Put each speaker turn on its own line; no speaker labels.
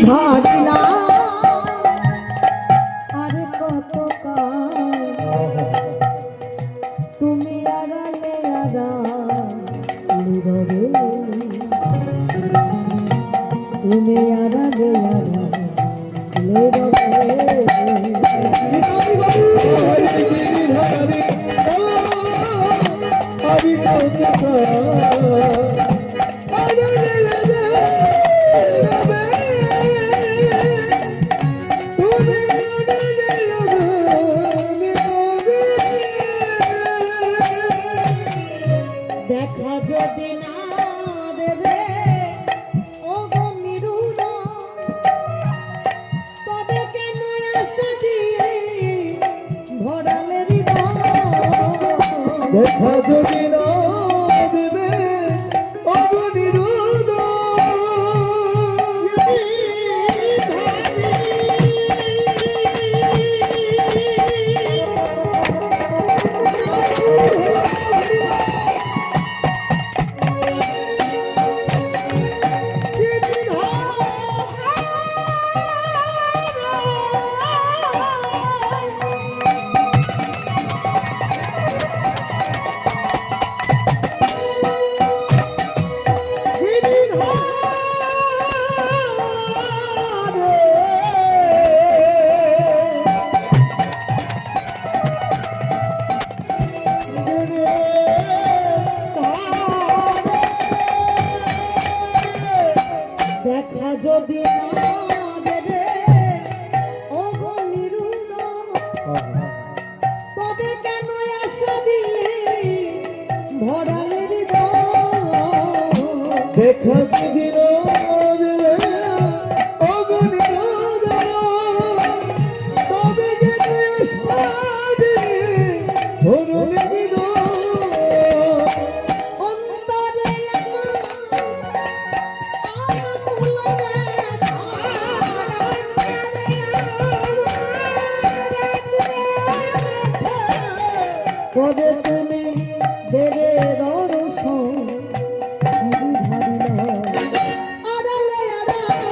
ধারিলা আরে কত তুমি আড়ালে আড়ালে তুমি আড়ালে দেখা যদি না দেবে ও গমিরুদ তবে কেন আশা দিয়ে ভরালে হৃদয় দেখা যদি না দেবে ও গমিরুদ দেখা যদি না দেবে ও গমিরুদ তবে কেন আশা দিয়ে ভরালে হৃদয় দেখা যদি না দেবে ও গমিরুদ তবে কেন আশা দিয়ে ভরালে কবে তুমি দেবে দর্শন ধারিলা আড়ালে আড়ালে